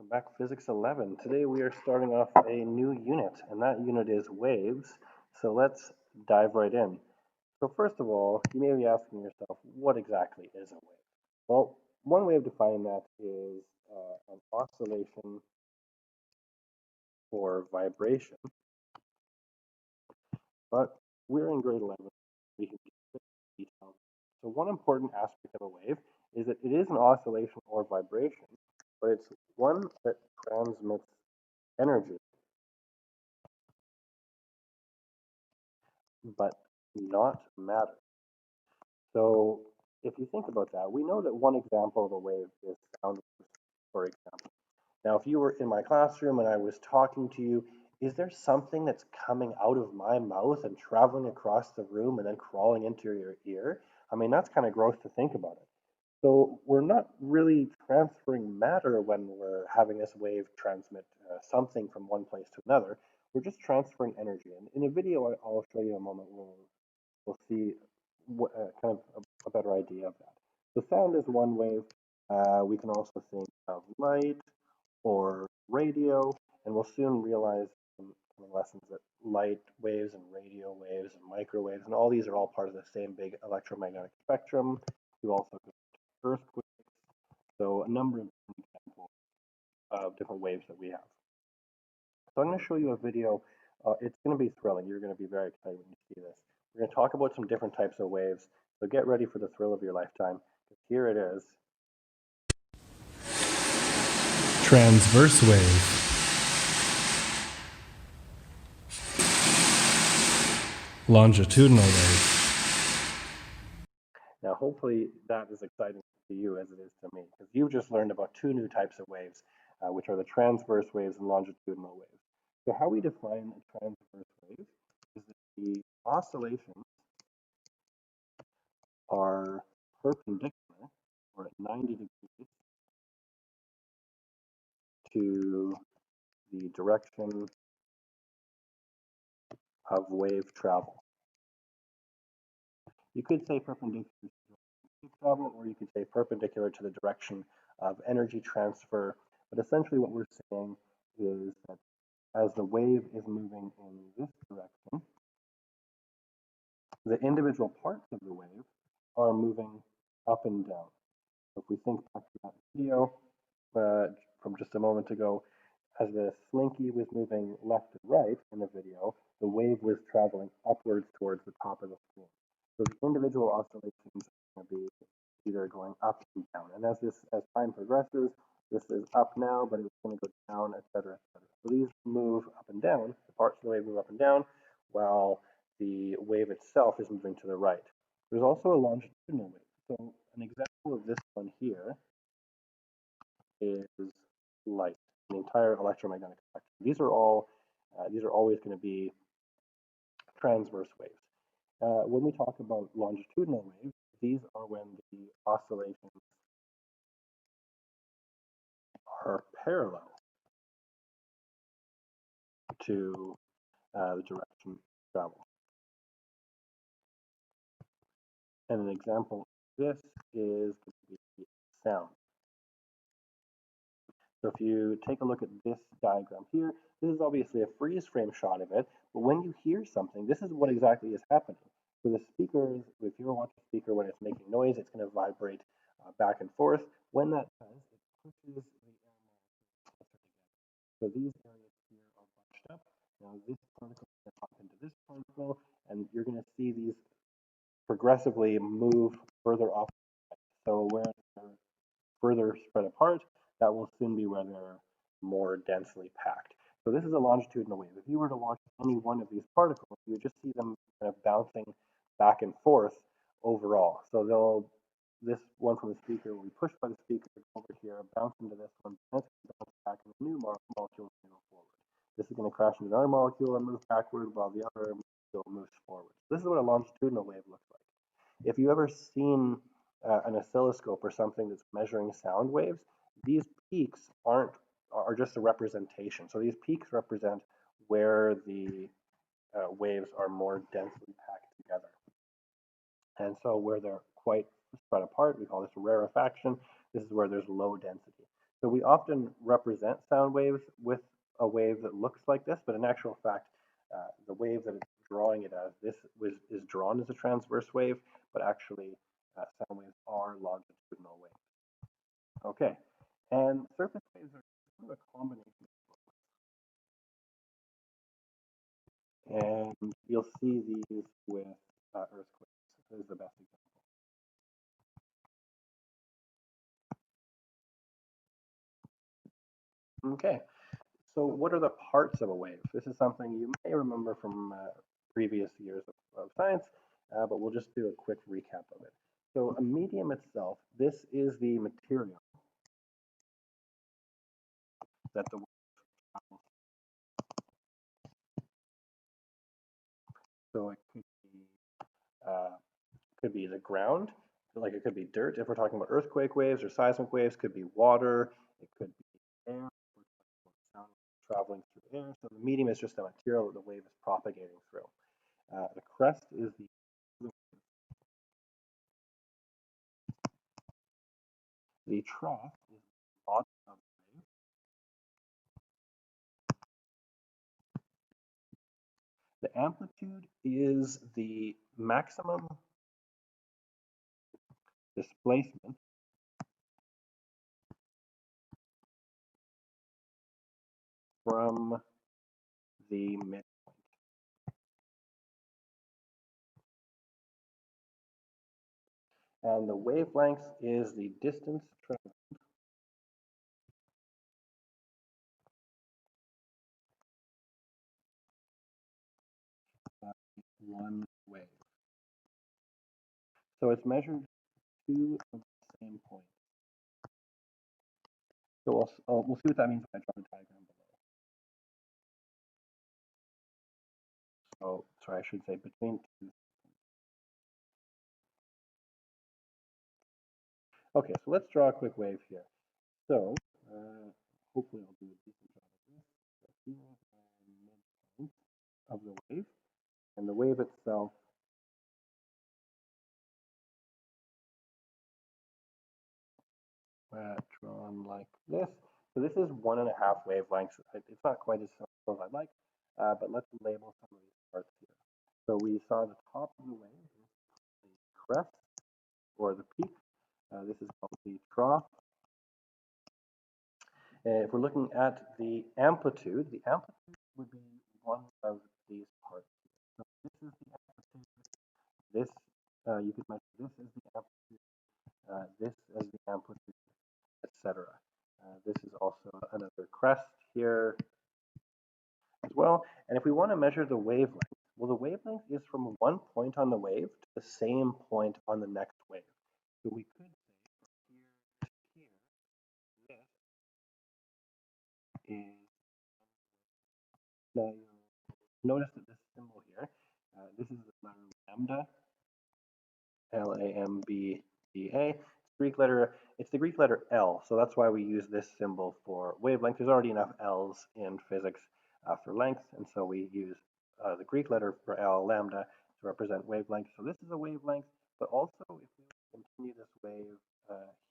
Welcome back, Physics 11. Today we are starting off a new unit, and that unit is waves. So let's dive right in. So first of all, you may be asking yourself, what exactly is a wave? Well, one way of defining that is an oscillation or vibration, but we're in grade 11. We can get into detail. So one important aspect of a wave is that it is an oscillation or vibration, but it's one that transmits energy, but not matter. So if you think about that, we know that one example of a wave is sound waves, for example. Now, if you were in my classroom and I was talking to you, is there something that's coming out of my mouth and traveling across the room and then crawling into your ear? I mean, that's kind of gross to think about it. So we're not really transferring matter when we're having this wave transmit something from one place to another. We're just transferring energy. And in a video I'll show you in a moment, we'll see kind of a better idea of that. So sound is one wave. We can also think of light or radio, and we'll soon realize in lessons that light waves and radio waves and microwaves and all these are all part of the same big electromagnetic spectrum. We've also got earthquakes, so a number of different examples of different waves that we have. So I'm going to show you a video. It's going to be thrilling. You're going to be very excited when you see this. We're going to talk about some different types of waves. So get ready for the thrill of your lifetime. Here it is. Transverse wave. Longitudinal wave. Now, hopefully that is exciting to you as it is to me, because you've just learned about two new types of waves, which are the transverse waves and longitudinal waves. So how we define a transverse wave is that the oscillations are perpendicular, or at 90 degrees, to the direction of wave travel. You could say perpendicular to the direction of wave travel, or you could say perpendicular to the direction of energy transfer. But essentially what we're saying is that as the wave is moving in this direction, the individual parts of the wave are moving up and down. So if we think back to that video from just a moment ago, as the slinky was moving left and right in the video, the wave was traveling upwards towards the top of the screen. So the individual oscillations are going to be either going up and down. And as time progresses, this is up now, but it's going to go down, etc., etc. So these move up and down. The parts of the wave move up and down, while the wave itself is moving to the right. There's also a longitudinal wave. So an example of this one here is light, the entire electromagnetic spectrum. These are always going to be transverse waves. When we talk about longitudinal waves, these are when the oscillations are parallel to the direction of travel. And an example of this is going to be sound. So if you take a look at this diagram here, this is obviously a freeze frame shot of it, but when you hear something, this is what exactly is happening. So the speakers, if you ever watch a speaker when it's making noise, it's going to vibrate back and forth. When that does, it pushes the air molecules closer together. So these areas here are bunched up. Now this particle is going to bump into this particle, and you're going to see these progressively move further off. So where they're further spread apart, that will soon be where they're more densely packed. So this is a longitudinal wave. If you were to watch any one of these particles, you would just see them kind of bouncing back and forth overall. So this one from the speaker will be pushed by the speaker over here, bounce into this one, bounce back, and the new molecule is going to go forward. This is going to crash into another molecule and move backward while the other molecule moves forward. This is what a longitudinal wave looks like. If you've ever seen an oscilloscope or something that's measuring sound waves, these peaks are just a representation. So these peaks represent where the waves are more densely packed together. And so where they're quite spread apart, we call this rarefaction. This is where there's low density. So we often represent sound waves with a wave that looks like this, but in actual fact, the wave that it's drawing it as, is drawn as a transverse wave, but actually sound waves are longitudinal waves. Okay, and surface waves are sort of a combination. And you'll see these with earthquakes. This is the best example. Okay, so what are the parts of a wave? This is something you may remember from previous years of science, but we'll just do a quick recap of it. So a medium itself, this is the material that the wave travels. So it could be the ground, like it could be dirt. If we're talking about earthquake waves or seismic waves, could be water, it could be air, sound traveling through air. So the medium is just the material that the wave is propagating through. The crest is the trough is the bottom of the wave. The amplitude is the maximum displacement from the midpoint. And the wavelength is the distance traveled by one wave. So it's measured two of the same point. So we'll see what that means when I draw the diagram below. So, sorry, I should say between two. Okay, so let's draw a quick wave here. So, hopefully I'll do a decent job of this. So here are midpoint of the wave, and the wave itself drawn like this. So this is 1.5 wavelengths. It's not quite as simple as I'd like, but let's label some of these parts here. So we saw the top of the wave, the crest or the peak. This is called the trough. And if we're looking at the amplitude would be one of these parts. So this is the amplitude. This you could measure this as the amplitude, this as the amplitude, etc. This is also another crest here as well. And if we want to measure the wavelength, well, the wavelength is from one point on the wave to the same point on the next wave. So we could say from here to here, this is, now you'll notice that this symbol here, this is the letter lambda, Lambda. It's the Greek letter L, so that's why we use this symbol for wavelength. There's already enough L's in physics for length, and so we use the Greek letter for L, lambda, to represent wavelength. So this is a wavelength, but also if we continue this wave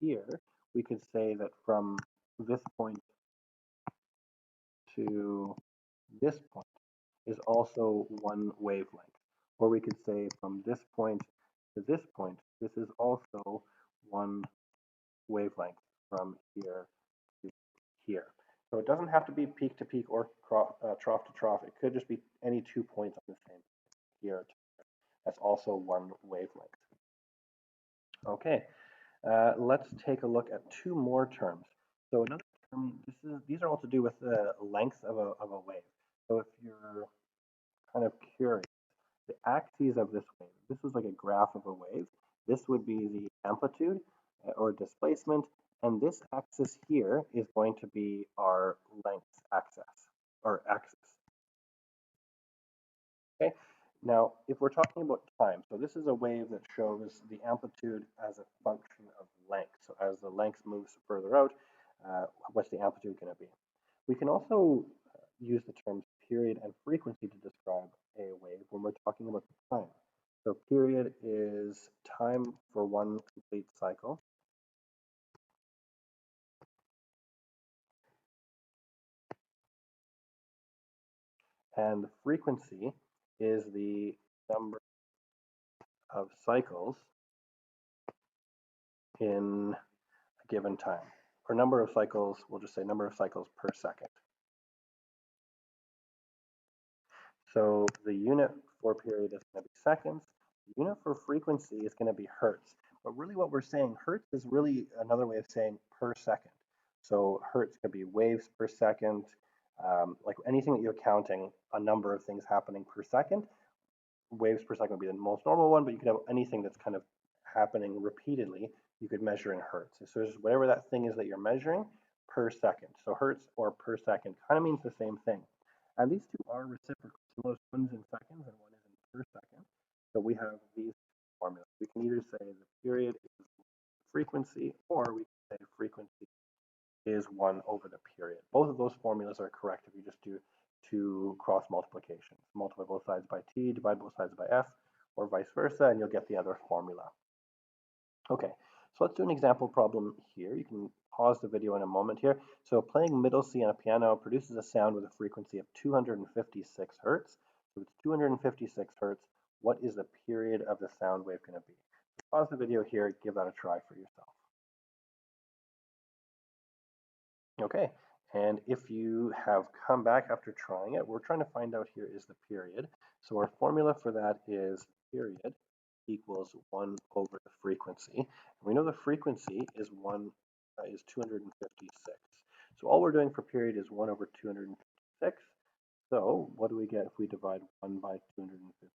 here, we could say that from this point to this point is also one wavelength. Or we could say from this point to this point, this is also one wavelength from here to here. So it doesn't have to be peak to peak or trough to trough. It could just be any 2 points on the same here. That's also one wavelength. Okay, let's take a look at two more terms. So another term, these are all to do with the length of a wave. So if you're kind of curious, the axes of this wave, this was like a graph of a wave. This would be the amplitude or displacement, and this axis here is going to be our length axis or axis. Okay. Now, if we're talking about time, so this is a wave that shows the amplitude as a function of length. So as the length moves further out, what's the amplitude going to be? We can also use the terms period and frequency to describe a wave when we're talking about the time. So period is time for one complete cycle. and the frequency is the number of cycles in a given time, or number of cycles, we'll just say number of cycles per second. So the unit for period is going to be seconds. The unit for frequency is going to be hertz. But really what we're saying, hertz is really another way of saying per second. So hertz could be waves per second, like anything that you're counting a number of things happening per second. Waves per second would be the most normal one, but you could have anything that's kind of happening repeatedly, you could measure in hertz. So it's whatever that thing is that you're measuring per second. So hertz or per second kind of means the same thing. And these two are reciprocal. So one's in seconds and one is in per second. So we have these formulas. We can either say the period is frequency, or we can say frequency is 1 over the period. Both of those formulas are correct if you just do two cross multiplications. Multiply both sides by t, divide both sides by f, or vice versa, and you'll get the other formula. Okay, so let's do an example problem here. You can pause the video in a moment here. So playing middle C on a piano produces a sound with a frequency of 256 hertz. So it's 256 hertz. What is the period of the sound wave going to be? Pause the video here, give that a try for yourself. Okay, and if you have come back after trying it, we're trying to find out here is the period. So our formula for that is period equals 1 over the frequency. And we know the frequency is 256. So all we're doing for period is 1 over 256. So what do we get if we divide 1 by 256?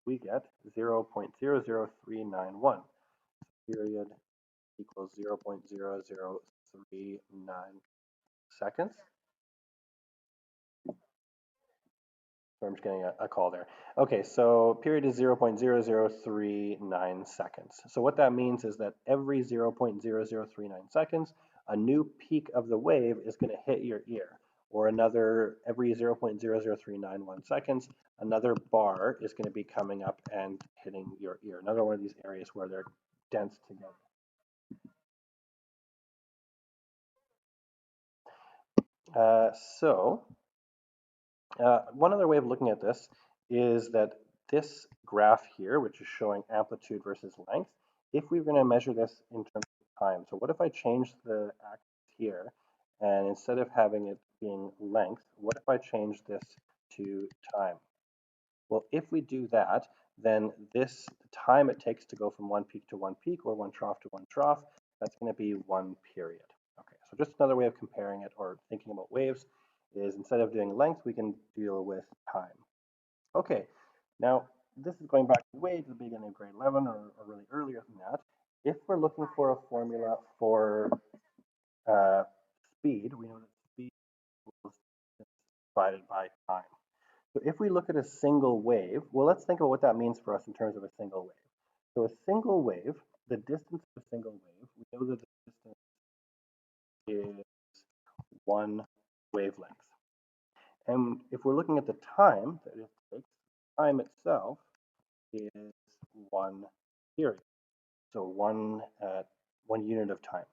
We get 0.00391. Period equals 0.0039 seconds. So I'm just getting a call there. Okay, so period is 0.0039 seconds. So what that means is that every 0.0039 seconds, a new peak of the wave is going to hit your ear. Or another, every 0.00391 seconds, another bar is going to be coming up and hitting your ear. Another one of these areas where they're dense together. One other way of looking at this is that this graph here, which is showing amplitude versus length, if we were going to measure this in terms of time, so what if I change the axis here, and instead of having it being length, what if I change this to time? Well, if we do that, then this time it takes to go from one peak to one peak, or one trough to one trough, that's going to be one period. Okay, so just another way of comparing it or thinking about waves is instead of doing length, we can deal with time. Okay, now this is going back way to the beginning of grade 11 or really earlier than that. If we're looking for a formula for speed, we know that speed equals divided by time. So if we look at a single wave, well, let's think about what that means for us in terms of a single wave. So a single wave, the distance of a single wave, we know that the distance is one wavelength. And if we're looking at the time that it takes, time itself is one period. So one unit of time.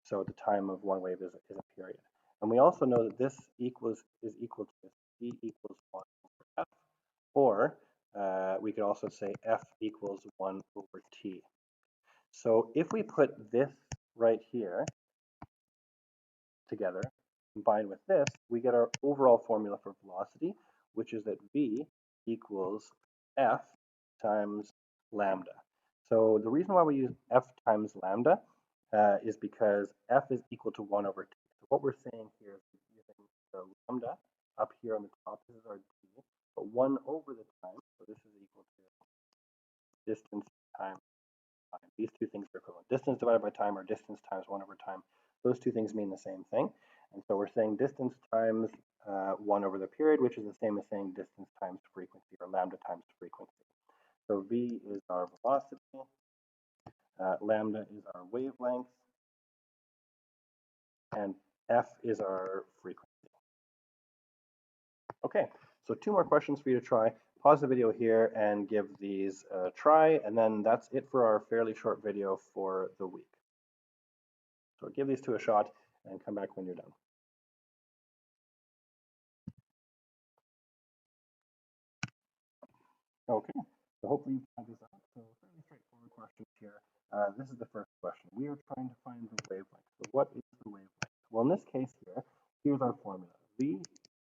So the time of one wave is a period. And we also know that this is equal to c equals 1 over f, or we could also say f equals 1 over t. So if we put this right here together, combined with this, we get our overall formula for velocity, which is that v equals f times lambda. So the reason why we use f times lambda is because f is equal to 1 over t. So what we're saying here is using the lambda up here on the top, this is our d, but 1 over the time, so this is equal to distance times time. These two things are equivalent. Distance divided by time, or distance times 1 over time. Those two things mean the same thing. And so we're saying distance times 1 over the period, which is the same as saying distance times frequency, or lambda times frequency. So v is our velocity, lambda is our wavelength, and f is our frequency. Okay, so two more questions for you to try. Pause the video here and give these a try, and then that's it for our fairly short video for the week. So give these two a shot and come back when you're done. Okay, so hopefully you've tried this out. So fairly straightforward questions here. This is the first question. We are trying to find the wavelength. So what is the wavelength? Well, in this case here, here's our formula. V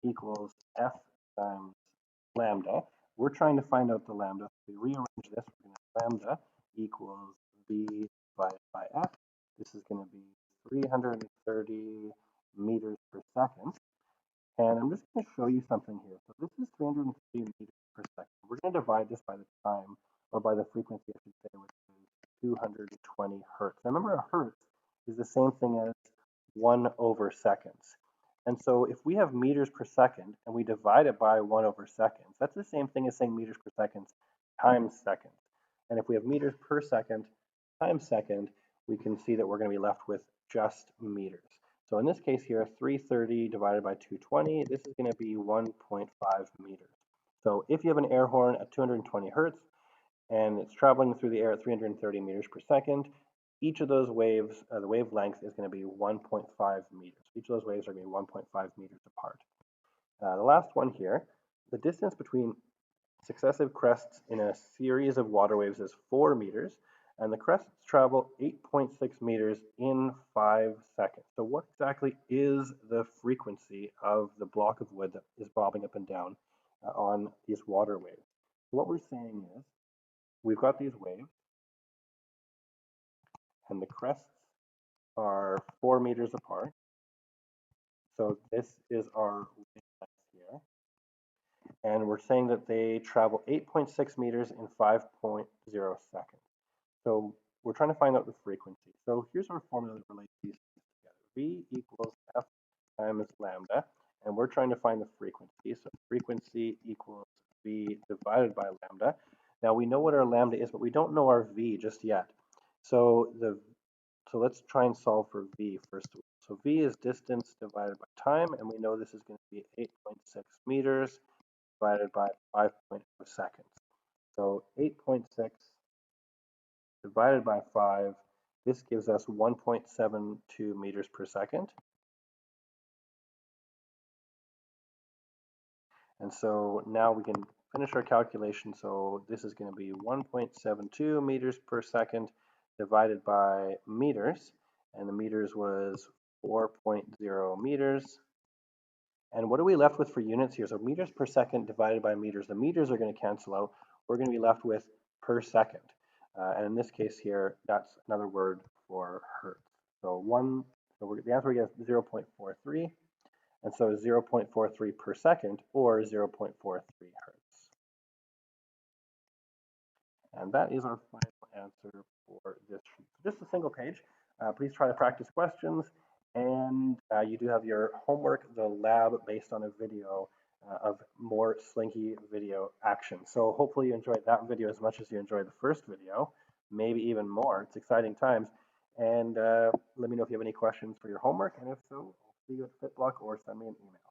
equals F times lambda. We're trying to find out the lambda. So we rearrange this. We're going to lambda equals V divided by F. This is going to be 330 meters per second. And I'm just going to show you something here. So this is 330 meters per second. We're going to divide this by the time, or by the frequency, I should say, which is 220 hertz. Now remember, a hertz is the same thing as 1 over seconds. And so if we have meters per second and we divide it by 1 over seconds, that's the same thing as saying meters per second times second. And if we have meters per second times second, we can see that we're going to be left with just meters. So in this case here, 330 divided by 220, this is going to be 1.5 meters. So if you have an air horn at 220 hertz and it's traveling through the air at 330 meters per second, each of those waves, the wavelength is going to be 1.5 meters. Each of those waves are going to be 1.5 meters apart. The last one here, the distance between successive crests in a series of water waves is 4 meters, and the crests travel 8.6 meters in 5 seconds. So what exactly is the frequency of the block of wood that is bobbing up and down on these water waves? What we're saying is we've got these waves, and the crests are 4 meters apart. So this is our wavelength here. And we're saying that they travel 8.6 meters in 5.0 seconds. So we're trying to find out the frequency. So here's our formula that relates these things together. V equals F times lambda, and we're trying to find the frequency. So frequency equals V divided by lambda. Now we know what our lambda is, but we don't know our V just yet. So let's try and solve for V first of all. So V is distance divided by time, and we know this is going to be 8.6 meters divided by 5.0 seconds. So 8.6 divided by 5, this gives us 1.72 meters per second. And so now we can finish our calculation. So this is going to be 1.72 meters per second divided by meters. And the meters was 4.0 meters. And what are we left with for units here? So meters per second divided by meters. The meters are going to cancel out. We're going to be left with per second. And in this case here, that's another word for hertz. So the answer we get is 0.43. And so 0.43 per second, or 0.43 hertz. And that is our final answer for this sheet. So just a single page. Please try to practice questions. And you do have your homework, the lab, based on a video of more Slinky video action. So hopefully you enjoyed that video as much as you enjoyed the first video, maybe even more. It's exciting times. And let me know if you have any questions for your homework. And if so, I'll see you at FitBlock or send me an email.